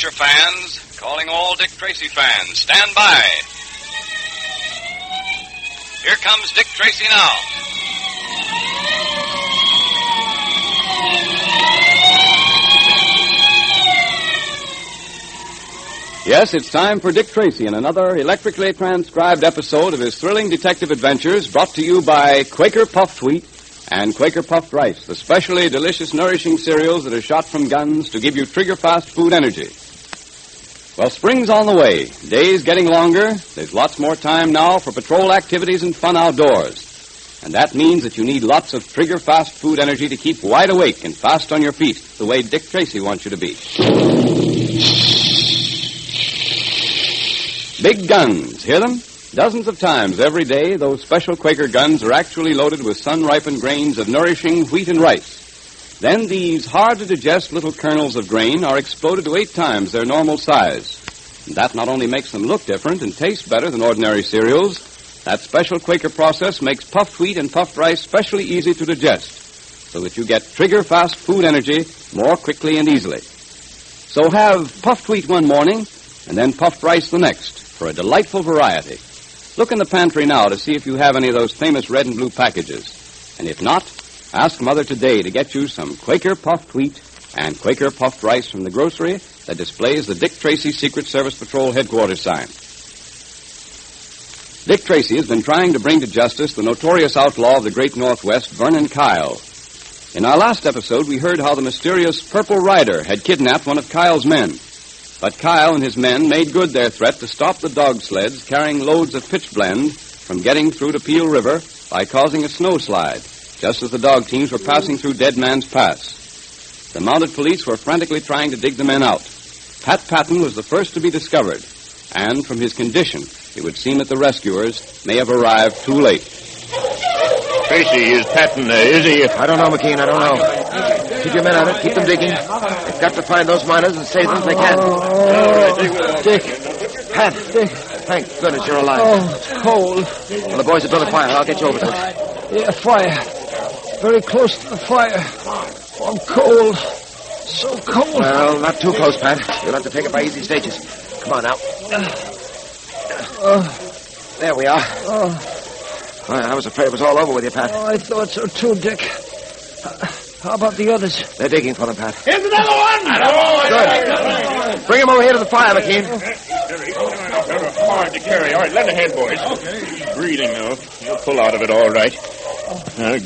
adventure fans, calling all Dick Tracy fans. Stand by. Here comes Dick Tracy now. Yes, it's time for Dick Tracy in another electrically transcribed episode of his thrilling detective adventures, brought to you by Quaker Puffed Wheat and Quaker Puffed Rice, the specially delicious, nourishing cereals that are shot from guns to give you trigger-fast food energy. Well, spring's on the way. Days getting longer. There's lots more time now for patrol activities and fun outdoors. And that means that you need lots of trigger-fast food energy to keep wide awake and fast on your feet, the way Dick Tracy wants you to be. Big guns. Hear them? Dozens of times every day, those special Quaker guns are actually loaded with sun-ripened grains of nourishing wheat and rice. Then these hard-to-digest little kernels of grain are exploded to 8 times their normal size. And that not only makes them look different and taste better than ordinary cereals, that special Quaker process makes puffed wheat and puffed rice specially easy to digest, so that you get trigger-fast food energy more quickly and easily. So have puffed wheat one morning, and then puffed rice the next, for a delightful variety. Look in the pantry now to see if you have any of those famous red and blue packages. And if not, ask Mother today to get you some Quaker Puffed Wheat and Quaker Puffed Rice from the grocery that displays the Dick Tracy Secret Service Patrol headquarters sign. Dick Tracy has been trying to bring to justice the notorious outlaw of the great Northwest, Vernon Kyle. In our last episode, we heard how the mysterious Purple Rider had kidnapped one of Kyle's men. But Kyle and his men made good their threat to stop the dog sleds carrying loads of pitch blende from getting through to Peel River by causing a snowslide, just as the dog teams were passing through Dead Man's Pass. The mounted police were frantically trying to dig the men out. Pat Patton was the first to be discovered, and from his condition, it would seem that the rescuers may have arrived too late. Tracy, is Patton, is he? I don't know, McKean, I don't know. Keep your men at it, keep them digging. They've got to find those miners and save them if they can. Dick. Pat. Dick. Thank goodness you're alive. Oh, it's cold. Well, the boys have built a fire. I'll get you over to it. Yeah, fire. Very close to the fire. Oh, I'm cold. So cold. Well, not too close, Pat. You'll have to take it by easy stages. Come on now. There we are. Well, I was afraid it was all over with you, Pat. Oh, I thought so too, Dick. How about the others? They're digging for them, Pat. Here's another one! Good. Bring him over here to the fire, McKean. Hard to carry. All right, lend a hand, boys. He's breathing, though. He'll pull out of it all right.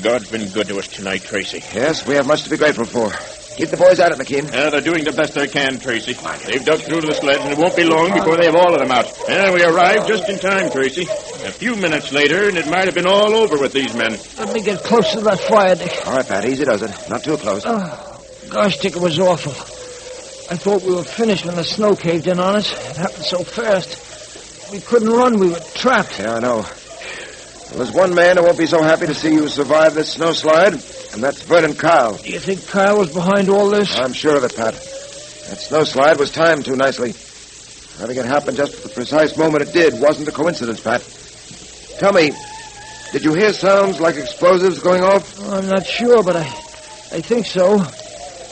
God's been good to us tonight, Tracy. Yes, we have much to be grateful for. Keep the boys at it, McKean. They're doing the best they can, Tracy. They've dug through to the sleds, and it won't be long before they have all of them out. We arrived just in time, Tracy. A few minutes later, and it might have been all over with these men. Let me get close to that fire, Dick. All right, Pat, easy does it. Not too close. Gosh, Dick, it was awful. I thought we were finished when the snow caved in on us. It happened so fast. We couldn't run. We were trapped. Yeah, I know. Well, there's one man who won't be so happy to see you survive this snowslide, and that's Vernon Kyle. Do you think Kyle was behind all this? I'm sure of it, Pat. That snowslide was timed too nicely. Having it happen just at the precise moment it did wasn't a coincidence, Pat. Tell me, did you hear sounds like explosives going off? I'm not sure, but I think so.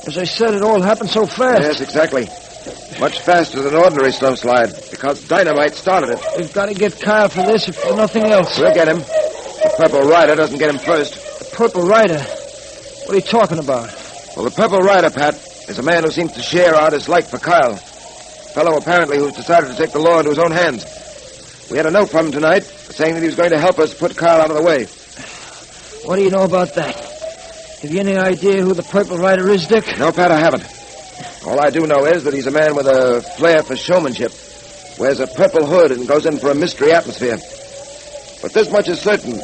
As I said, it all happened so fast. Yes, exactly. Much faster than ordinary snowslide, because dynamite started it. We've got to get Kyle for this, if for nothing else. We'll get him. The Purple Rider doesn't get him first. The Purple Rider? What are you talking about? Well, the Purple Rider, Pat, is a man who seems to share our dislike for Kyle. A fellow, apparently, who's decided to take the law into his own hands. We had a note from him tonight saying that he was going to help us put Kyle out of the way. What do you know about that? Have you any idea who the Purple Rider is, Dick? No, Pat, I haven't. All I do know is that he's a man with a flair for showmanship, wears a purple hood and goes in for a mystery atmosphere. But this much is certain.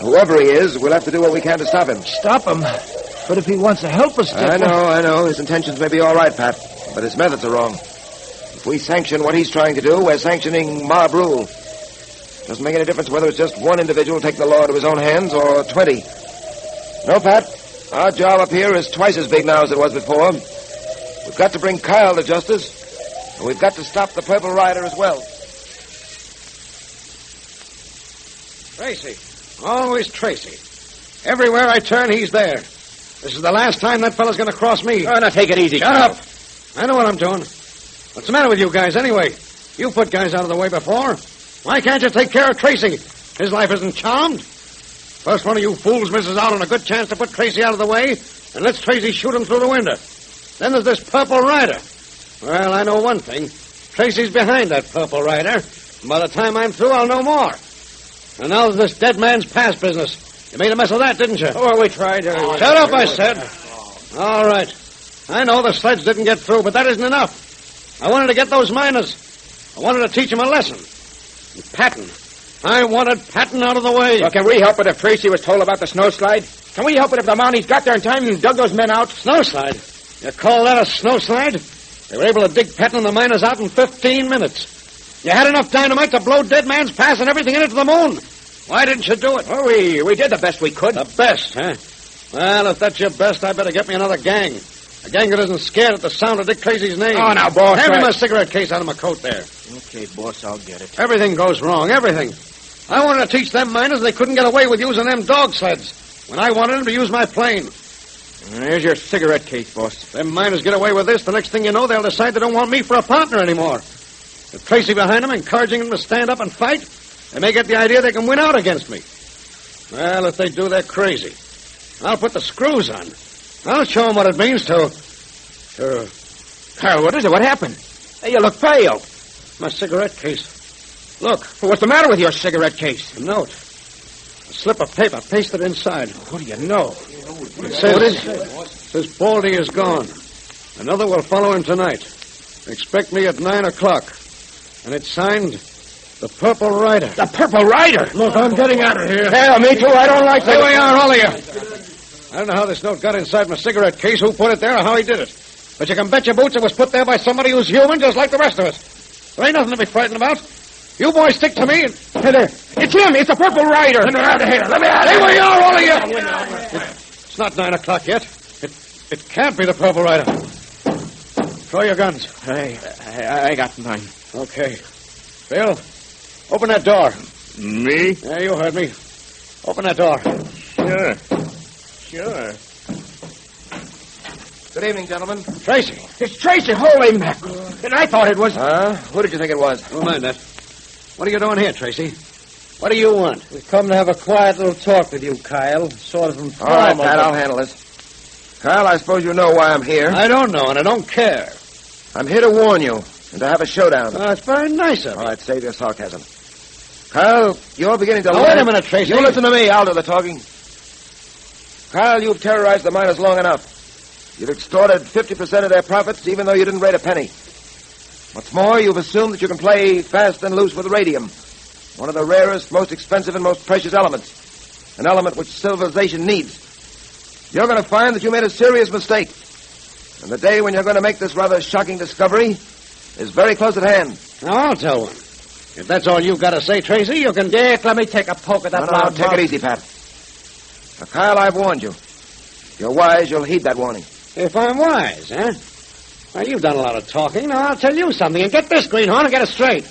Whoever he is, we'll have to do what we can to stop him. Stop him? But if he wants to help us, Dick... I know. His intentions may be all right, Pat, but his methods are wrong. If we sanction what he's trying to do, we're sanctioning mob rule. Doesn't make any difference whether it's just one individual taking the law into his own hands or 20. No, Pat, our job up here is twice as big now as it was before. We've got to bring Kyle to justice, and we've got to stop the Purple Rider as well. Tracy. Always Tracy. Everywhere I turn, he's there. This is the last time that fellow's going to cross me. Oh, now take it easy. Shut up. I know what I'm doing. What's the matter with you guys, anyway? You put guys out of the way before. Why can't you take care of Tracy? His life isn't charmed. First one of you fools misses out on a good chance to put Tracy out of the way and lets Tracy shoot him through the window. Then there's this Purple Rider. Well, I know one thing. Tracy's behind that Purple Rider. And by the time I'm through, I'll know more. And now there's this dead man's past business. You made a mess of that, didn't you? Oh, we tried. Shut up, I said. All right. I know the sleds didn't get through, but that isn't enough. I wanted to get those miners. I wanted to teach them a lesson. And Patton. I wanted Patton out of the way. Well, can we help it if Tracy was told about the snowslide? Can we help it if the Mounties got there in time and dug those men out? Snowslide? You call that a snowslide? They were able to dig Patton and the miners out in 15 minutes. You had enough dynamite to blow Dead Man's Pass and everything in it to the moon. Why didn't you do it? Well, we did the best we could. The best, huh? Well, if that's your best, I better get me another gang. A gang that isn't scared at the sound of Dick Tracy's name. Oh, now, boss. Hand me my cigarette case out of my coat there. Okay, boss, I'll get it. Everything goes wrong, everything. I wanted to teach them miners they couldn't get away with using them dog sleds when I wanted them to use my plane. Here's your cigarette case, boss. Them miners get away with this, the next thing you know, they'll decide they don't want me for a partner anymore. With Tracy behind them, encouraging them to stand up and fight, they may get the idea they can win out against me. Well, if they do, they're crazy. I'll put the screws on. I'll show them what it means to... Carl, what is it? What happened? Hey, you look pale. My cigarette case. Look. What's the matter with your cigarette case? A note. A slip of paper pasted inside. What do you know? It says Baldy is gone. Another will follow him tonight. Expect me at 9 o'clock. And it's signed the Purple Rider. The Purple Rider? Look, I'm getting out of here. Yeah, me too. I don't like that. Here we are, all of you. I don't know how this note got inside my cigarette case, who put it there, or how he did it. But you can bet your boots it was put there by somebody who's human, just like the rest of us. There ain't nothing to be frightened about. You boys stick to me and... Hey there. It's him. It's the Purple Rider. Get out of here. Let me out of here. Here we are, all of you. It's not 9 o'clock yet. It can't be the Purple Rider. Throw your guns. I got mine. Okay. Bill, open that door. Me? Yeah, you heard me. Open that door. Sure. Good evening, gentlemen. Tracy. It's Tracy. Holy mackerel. And I thought it was... Who did you think it was? Don't mind that. What are you doing here, Tracy? What do you want? We've come to have a quiet little talk with you, Kyle. Sort of informal. All right, Pat, I'll handle this. Kyle, I suppose you know why I'm here. I don't know, and I don't care. I'm here to warn you and to have a showdown. It's very nice of you. All right, save your sarcasm. Kyle, you're beginning to... Now, wait a minute, Tracy. You listen to me. I'll do the talking. Kyle, you've terrorized the miners long enough. You've extorted 50% of their profits, even though you didn't rate a penny. What's more, you've assumed that you can play fast and loose with radium, one of the rarest, most expensive, and most precious elements, an element which civilization needs. You're going to find that you made a serious mistake, and the day when you're going to make this rather shocking discovery is very close at hand. Now, I'll tell one. If that's all you've got to say, Tracy, you can... Dick, let me take a poke at that No, loud take it easy, Pat. Now, Kyle, I've warned you. If you're wise, you'll heed that warning. If I'm wise, huh? Well, you've done a lot of talking. Now, I'll tell you something. And get this, Greenhorn, and get it straight.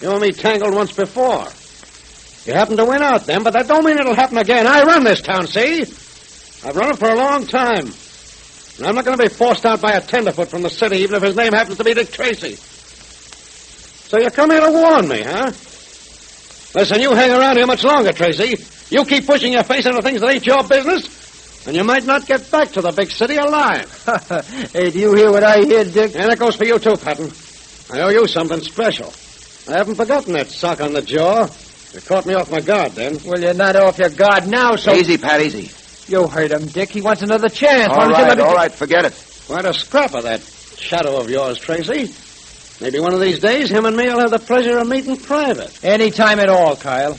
You and me tangled once before. You happened to win out then, but that don't mean it'll happen again. I run this town, see? I've run it for a long time. And I'm not going to be forced out by a tenderfoot from the city, even if his name happens to be Dick Tracy. So you come here to warn me, huh? Listen, you hang around here much longer, Tracy. You keep pushing your face into things that ain't your business, and you might not get back to the big city alive. Hey, do you hear what I hear, Dick? And that goes for you, too, Patton. I owe you something special. I haven't forgotten that sock on the jaw. You caught me off my guard then. Well, you're not off your guard now, so... Easy, Pat, easy. You heard him, Dick. He wants another chance. All right, forget it. Quite a scrap of that shadow of yours, Tracy. Maybe one of these days, him and me will have the pleasure of meeting private. Any time at all, Kyle.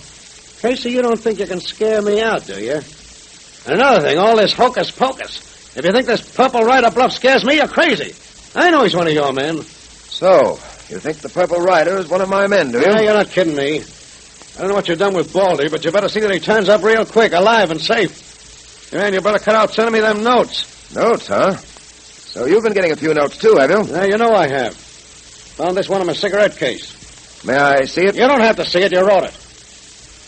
Tracy, you don't think you can scare me out, do you? And another thing, all this hocus-pocus. If you think this Purple Rider bluff scares me, you're crazy. I know he's one of your men. So, you think the Purple Rider is one of my men, do you? Yeah, you're not kidding me. I don't know what you've done with Baldy, but you better see that he turns up real quick, alive and safe. Yeah, and you better cut out sending me them notes. Notes, huh? So you've been getting a few notes, too, have you? Yeah, you know I have. Found this one in my cigarette case. May I see it? You don't have to see it. You wrote it.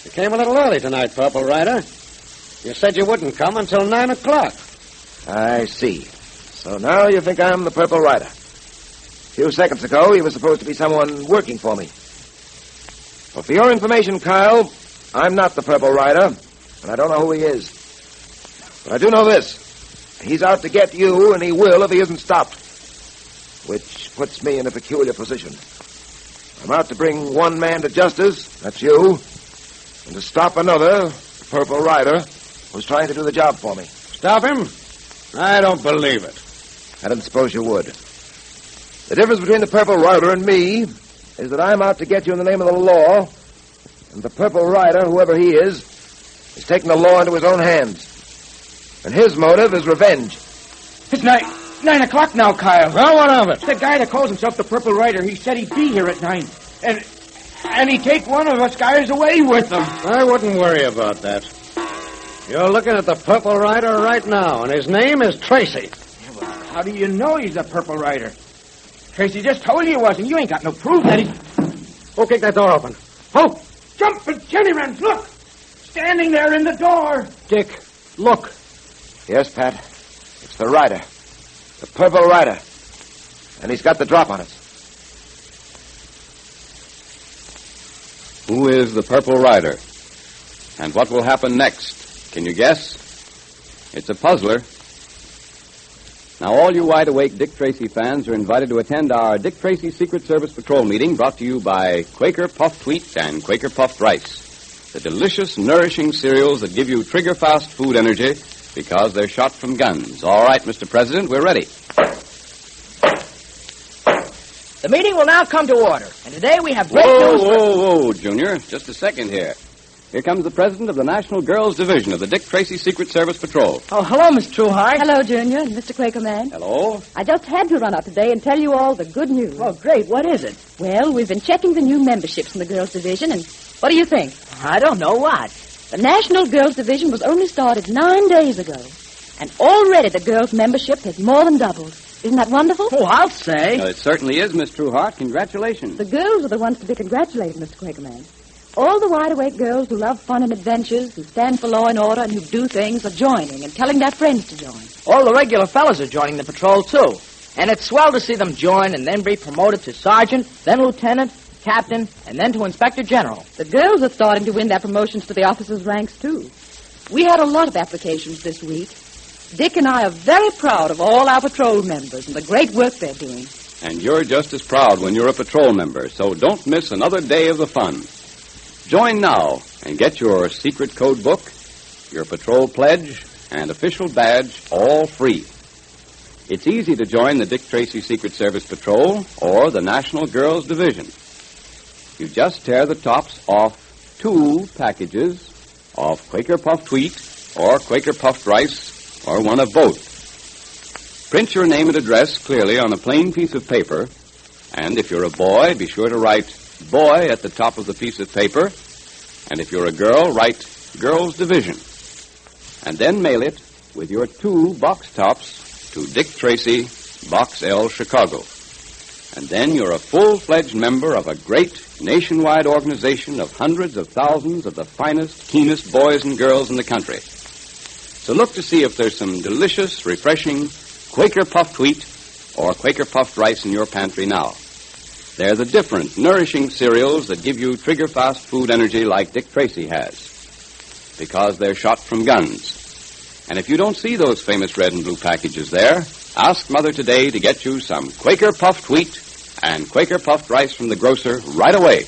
You came a little early tonight, Purple Rider. You said you wouldn't come until 9 o'clock. I see. So now you think I'm the Purple Rider. few seconds ago, he was supposed to be someone working for me. Well, for your information, Kyle, I'm not the Purple Rider, and I don't know who he is. But I do know this. He's out to get you, and he will if he isn't stopped. Which puts me in a peculiar position. I'm out to bring one man to justice, that's you, and to stop another, the Purple Rider, who's trying to do the job for me. Stop him? I don't believe it. I didn't suppose you would. The difference between the Purple Rider and me is that I'm out to get you in the name of the law, and the Purple Rider, whoever he is taking the law into his own hands. And his motive is revenge. It's 9 o'clock now, Kyle. Well, what of it? The guy that calls himself the Purple Rider, he said he'd be here at 9. And he'd take one of us guys away with him. I wouldn't worry about that. You're looking at the Purple Rider right now, and his name is Tracy. Yeah, well, how do you know he's the Purple Rider? Tracy just told you he was, and you ain't got no proof that he... Go kick that door open. Oh, jumping Jenny Wrens, look! Standing there in the door. Dick, look. Yes, Pat. It's the Rider. The Purple Rider. And he's got the drop on us. Who is the Purple Rider? And what will happen next? Can you guess? It's a puzzler. Now, all you wide-awake Dick Tracy fans are invited to attend our Dick Tracy Secret Service Patrol meeting brought to you by Quaker Puffed Wheat and Quaker Puffed Rice, the delicious, nourishing cereals that give you trigger-fast food energy because they're shot from guns. All right, Mr. President, we're ready. The meeting will now come to order, and today we have great news. Whoa, Junior. Just a second here. Here comes the president of the National Girls Division of the Dick Tracy Secret Service Patrol. Oh, hello, Miss Trueheart. Hello, Junior and Mr. Quakerman. Hello. I just had to run up today and tell you all the good news. Oh, great. What is it? Well, we've been checking the new memberships in the Girls Division, and what do you think? I don't know what. The National Girls Division was only started 9 days ago, and already the girls' membership has more than doubled. Isn't that wonderful? Oh, I'll say. It certainly is, Miss Trueheart. Congratulations. The girls are the ones to be congratulated, Mr. Quakerman. All the wide-awake girls who love fun and adventures, who stand for law and order, and who do things are joining and telling their friends to join. All the regular fellas are joining the patrol, too. And it's swell to see them join and then be promoted to sergeant, then lieutenant, captain, and then to inspector general. The girls are starting to win their promotions to the officers' ranks, too. We had a lot of applications this week. Dick and I are very proud of all our patrol members and the great work they're doing. And you're just as proud when you're a patrol member, so don't miss another day of the fun. Join now and get your secret code book, your patrol pledge, and official badge all free. It's easy to join the Dick Tracy Secret Service Patrol or the National Girls Division. You just tear the tops off 2 packages of Quaker Puffed Wheat or Quaker Puffed Rice or one of both. Print your name and address clearly on a plain piece of paper, and if you're a boy, be sure to write Boy at the top of the piece of paper, and if you're a girl, write Girls Division. And then mail it with your 2 box tops to Dick Tracy, Box L, Chicago. And then you're a full-fledged member of a great nationwide organization of hundreds of thousands of the finest, keenest boys and girls in the country. So look to see if there's some delicious, refreshing Quaker Puffed Wheat or Quaker Puffed Rice in your pantry now. They're the different, nourishing cereals that give you trigger-fast food energy like Dick Tracy has, because they're shot from guns. And if you don't see those famous red and blue packages there, ask Mother today to get you some Quaker Puffed Wheat and Quaker Puffed Rice from the grocer right away.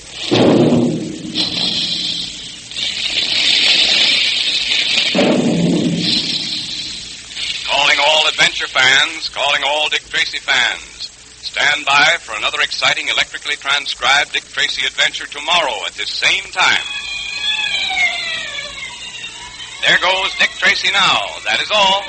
Calling all adventure fans, calling all Dick Tracy fans. Stand by for another exciting electrically transcribed Dick Tracy adventure tomorrow at this same time. There goes Dick Tracy now. That is all.